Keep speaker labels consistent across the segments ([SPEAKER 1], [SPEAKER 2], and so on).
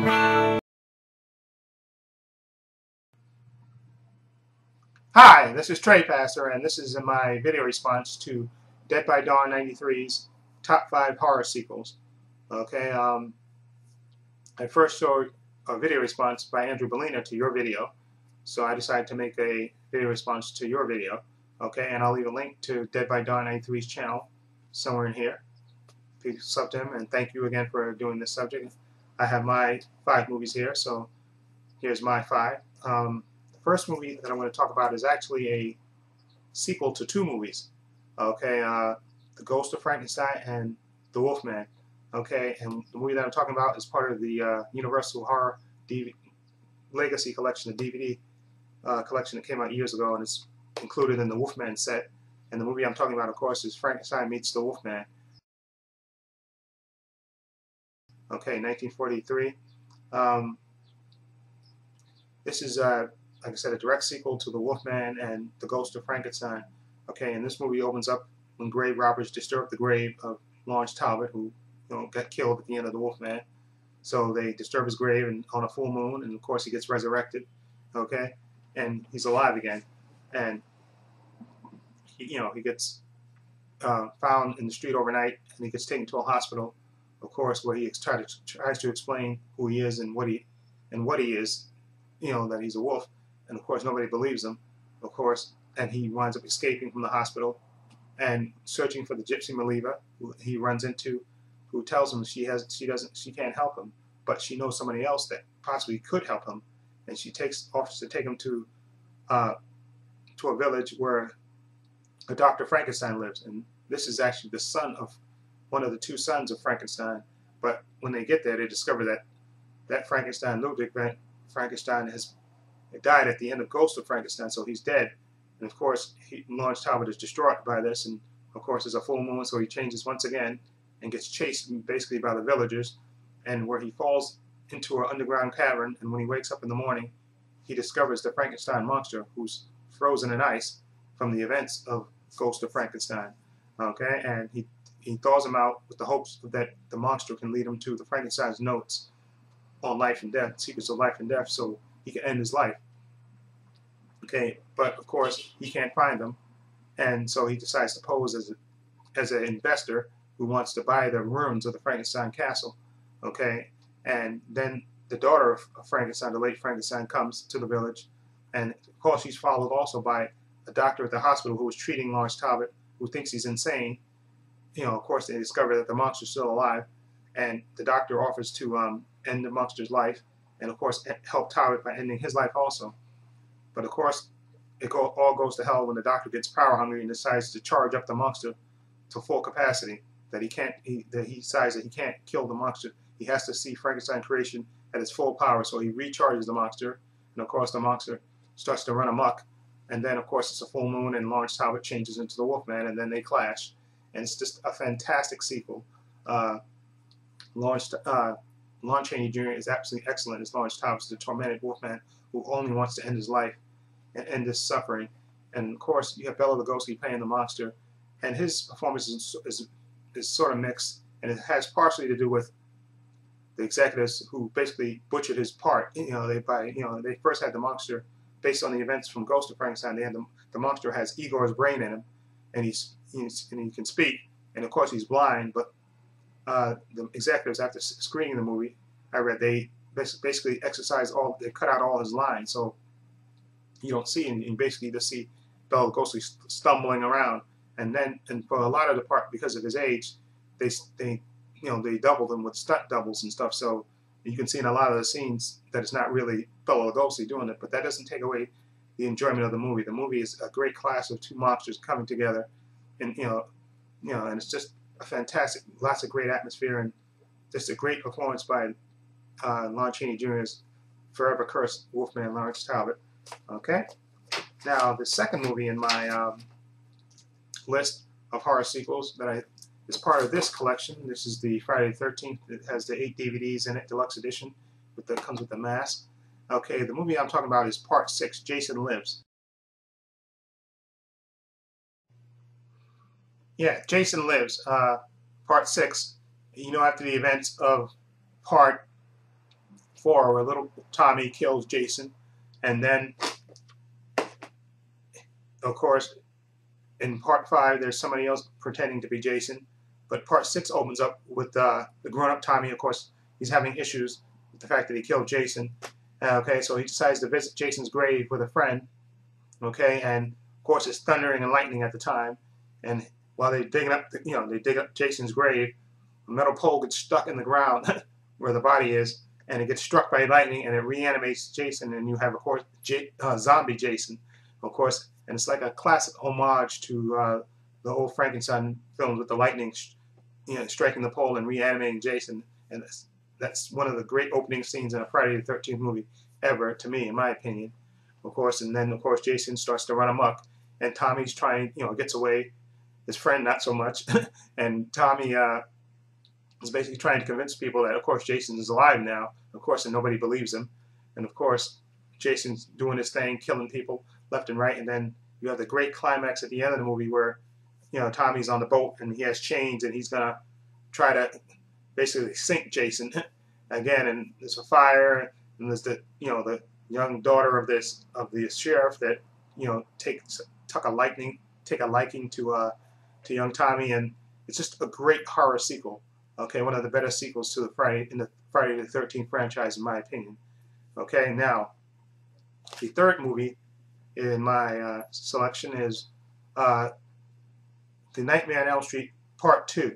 [SPEAKER 1] Hi, this is Trey Passer, and this is my video response to Dead by Dawn 93's top 5 horror sequels. Okay, I first saw a video response by Andrew Bellina to your video, so I decided to make a video response to your video. Okay, and I'll leave a link to Dead by Dawn 93's channel somewhere in here. Please sub to him, and thank you again for doing this subject. I have my 5 movies here, so here's my 5. The first movie that I'm going to talk about is actually a sequel to 2 movies. Okay, The Ghost of Frankenstein and The Wolfman. Okay, and the movie that I'm talking about is part of the Universal Horror Legacy collection, the DVD collection that came out years ago, and it's included in the Wolfman set. And the movie I'm talking about, of course, is Frankenstein Meets the Wolfman. Okay, 1943. This is, like I said, a direct sequel to The Wolfman and The Ghost of Frankenstein. Okay, and this movie opens up when grave robbers disturb the grave of Lawrence Talbot, who got killed at the end of The Wolfman. So they disturb his grave on a full moon, and of course he gets resurrected. Okay, and he's alive again, and he gets found in the street overnight, and he gets taken to a hospital, of course, where he tries to explain who he is and what he is, that he's a wolf, and of course nobody believes him, of course, and he winds up escaping from the hospital and searching for the gypsy Maliva, who he runs into, who tells him she can't help him, but she knows somebody else that possibly could help him, and she offers to take him to a village where a Dr. Frankenstein lives, and this is actually the son of one of the 2 sons of Frankenstein. But when they get there, they discover that Frankenstein, Ludwig Frankenstein, has died at the end of Ghost of Frankenstein, so he's dead. And of course, Lawrence Talbot is distraught by this, and of course it's a full moon, so he changes once again and gets chased basically by the villagers, and where he falls into an underground cavern, and when he wakes up in the morning, he discovers the Frankenstein monster, who's frozen in ice from the events of Ghost of Frankenstein. Okay, and he thaws him out with the hopes that the monster can lead him to the Frankenstein's notes on life and death, secrets of life and death, so he can end his life. Okay, but of course he can't find them, and so he decides to pose as an investor who wants to buy the ruins of the Frankenstein castle. Okay, and then the daughter of Frankenstein, the late Frankenstein, comes to the village, and of course she's followed also by a doctor at the hospital who is treating Lawrence Talbot, who thinks he's insane. Of course they discover that the monster's still alive, and the doctor offers to end the monster's life, and of course help Talbot by ending his life also. But of course it all goes to hell when the doctor gets power hungry and decides to charge up the monster to full capacity. That he decides that he can't kill the monster. He has to see Frankenstein creation at its full power, so he recharges the monster, and of course the monster starts to run amok. And then of course it's a full moon, and Lawrence Talbot changes into the Wolfman, and then they clash. And it's just a fantastic sequel. Lon Chaney Jr. is absolutely excellent as Lawrence Talbot, the tormented Wolfman who only wants to end his life and end this suffering. And of course you have Bela Lugosi playing the monster, and his performance is sort of mixed, and it has partially to do with the executives who basically butchered his part. They first had the monster based on the events from Ghost of Frankenstein. They had the monster has Igor's brain in him, and he can speak, and of course he's blind. But the executives, after screening the movie, I read, they basically they cut out all his lines, so you don't see, and basically you just see Bela Lugosi stumbling around. And for a lot of the part, because of his age, they doubled him with stunt doubles and stuff. So you can see in a lot of the scenes that it's not really Bela Lugosi doing it, but that doesn't take away the enjoyment of the movie. The movie is a great class of 2 monsters coming together, and and it's just a fantastic, lots of great atmosphere, and just a great performance by Lon Chaney Jr.'s forever cursed Wolfman, Lawrence Talbot. Okay, now the second movie in my list of horror sequels that is part of this collection. This is the Friday the 13th. It has the 8 DVDs in it, deluxe edition, comes with the mask. Okay, the movie I'm talking about is Part 6, Jason Lives. Yeah, Jason Lives, Part 6. After the events of Part 4, where little Tommy kills Jason, and then, of course, in part 5, there's somebody else pretending to be Jason. But part 6 opens up with the grown-up Tommy. Of course, he's having issues with the fact that he killed Jason. Okay, so he decides to visit Jason's grave with a friend. Okay, and of course it's thundering and lightning at the time. And while they're digging up, they dig up Jason's grave, a metal pole gets stuck in the ground where the body is, and it gets struck by lightning, and it reanimates Jason, and you have, of course, zombie Jason, of course. And it's like a classic homage to the old Frankenstein films with the lightning, striking the pole and reanimating Jason. And that's one of the great opening scenes in a Friday the 13th movie ever, to me, in my opinion. Of course, and then, of course, Jason starts to run amok, and Tommy's trying, gets away. His friend, not so much. And Tommy is basically trying to convince people that, of course, Jason is alive now, of course, and nobody believes him. And, of course, Jason's doing his thing, killing people left and right. And then you have the great climax at the end of the movie where, Tommy's on the boat and he has chains and he's going to try to basically sink Jason again. And there's a fire, and there's the young daughter of the sheriff that take a liking to young Tommy, and it's just a great horror sequel. Okay, one of the better sequels to the Friday the 13th franchise, in my opinion. Okay, now the third movie in my selection is The Nightmare on Elm Street Part 2.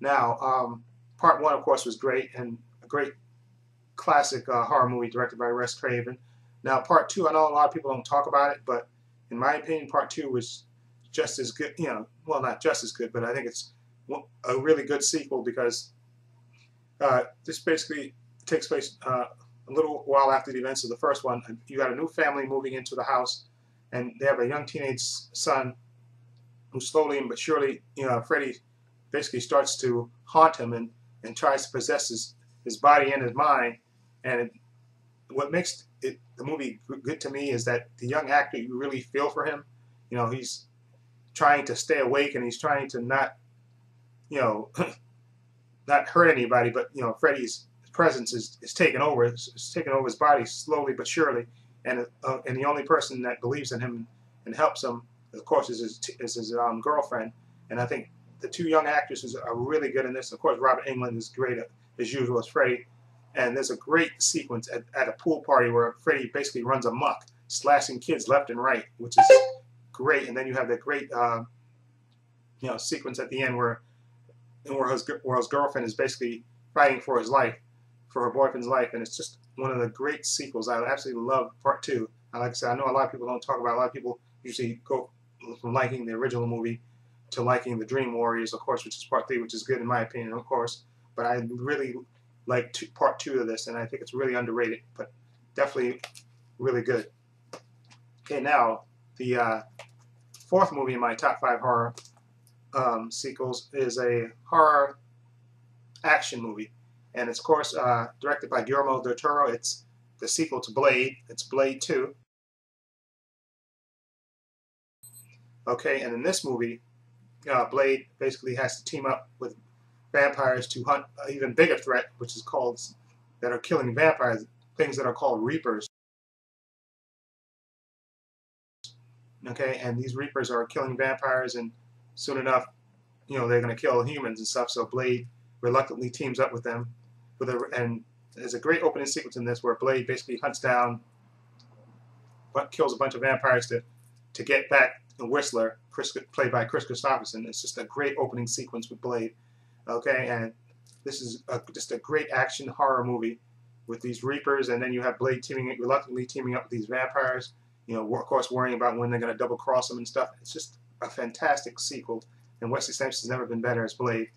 [SPEAKER 1] Now, Part 1, of course, was great, and a great classic horror movie directed by Wes Craven. Now, Part 2, I know a lot of people don't talk about it, but in my opinion, Part 2 was just as good, well, not just as good, but I think it's a really good sequel, because this basically takes place a little while after the events of the first one. You got a new family moving into the house, and they have a young teenage son who slowly but surely, Freddy basically starts to haunt him and tries to possess his body and his mind. And what makes the movie good to me is that the young actor, you really feel for him. He's trying to stay awake, and he's trying to not, not hurt anybody, but Freddy's presence is taking over. It's taking over his body slowly but surely, and the only person that believes in him and helps him, of course, is his girlfriend. And I think the two young actresses are really good in this. Of course, Robert Englund is great as usual as Freddy. And there's a great sequence at a pool party where Freddy basically runs amok, slashing kids left and right, which is great. And then you have that great, sequence at the end where his girlfriend is basically fighting for his life, for her boyfriend's life. And it's just one of the great sequels. I absolutely love Part 2. Like I said, I know a lot of people don't talk about it. A lot of people usually go from liking the original movie to liking the Dream Warriors, of course, which is Part 3, which is good in my opinion, of course. But I really like Part 2 of this, and I think it's really underrated, but definitely really good. Okay, now the fourth movie in my top 5 horror sequels is a horror action movie, and it's, of course, directed by Guillermo del Toro. It's the sequel to Blade. It's Blade 2. Okay, and in this movie, Blade basically has to team up with vampires to hunt an even bigger threat, which is called, that are killing vampires, things that are called Reapers. Okay, and these Reapers are killing vampires, and soon enough, they're going to kill humans and stuff. So Blade reluctantly teams up with them, and there's a great opening sequence in this where Blade basically hunts down, kills a bunch of vampires to get back Whistler, played by Chris Christopherson. It's just a great opening sequence with Blade. Okay, and this is just a great action horror movie with these Reapers, and then you have Blade reluctantly teaming up with these vampires. Of course, worrying about when they're going to double cross them and stuff. It's just a fantastic sequel, and Wesley Snipes has never been better as Blade.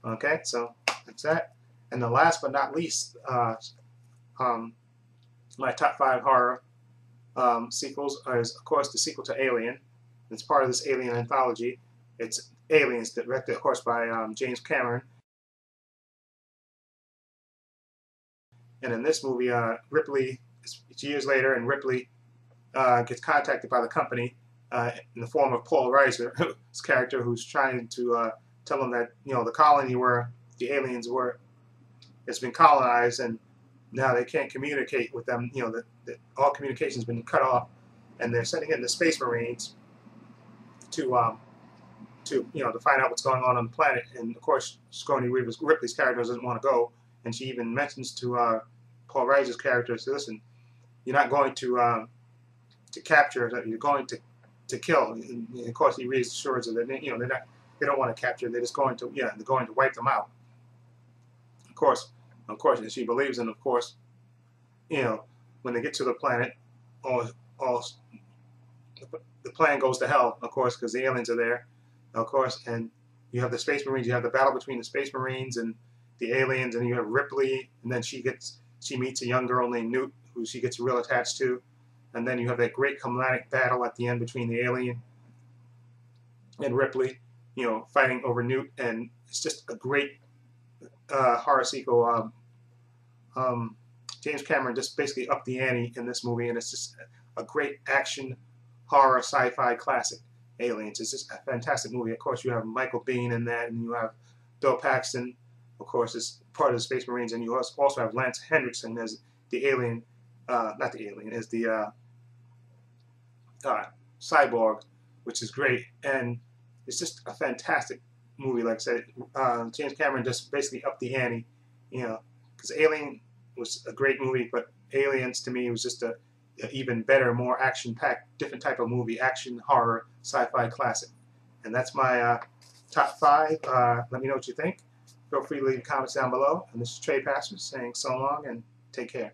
[SPEAKER 1] Okay, so that's that. And the last but not least, my top 5 horror sequels is, of course, the sequel to Alien. It's part of this Alien anthology. It's Aliens, directed, of course, by James Cameron. And in this movie, Ripley, it's years later, and Ripley gets contacted by the company in the form of Paul Reiser's character, who's trying to tell him that the colony where the aliens it's been colonized, and now they can't communicate with them. You know, all communication's been cut off, and they're sending in the Space Marines to find out what's going on the planet. And of course, Sigourney Ripley's character doesn't want to go, and she even mentions to Paul Reiser's character, "So listen, you're not going to capture; you're going to kill." And of course, he reassures her that they don't want to capture; they're just going to they're going to wipe them out. Of course, and she believes, and of course, when they get to the planet, the plan goes to hell, of course, because the aliens are there, of course, and you have the Space Marines. You have the battle between the Space Marines and the aliens, and you have Ripley, and then she meets a young girl named Newt, who she gets real attached to, and then you have that great comedic battle at the end between the alien and Ripley, fighting over Newt, and it's just a great horror sequel. James Cameron just basically upped the ante in this movie, and it's just a great action horror sci-fi classic. Aliens. It's just a fantastic movie. Of course, you have Michael Biehn in that, and you have Bill Paxton, of course, as part of the Space Marines, and you also have Lance Henriksen as the alien, not the alien, as the cyborg, which is great, and it's just a fantastic movie. Like I said, James Cameron just basically upped the ante, because Alien was a great movie, but Aliens to me was just a even better, more action-packed, different type of movie, action, horror, sci-fi classic. And that's my top 5. Let me know what you think. Feel free to leave comments down below. And this is Trey Passers saying so long and take care.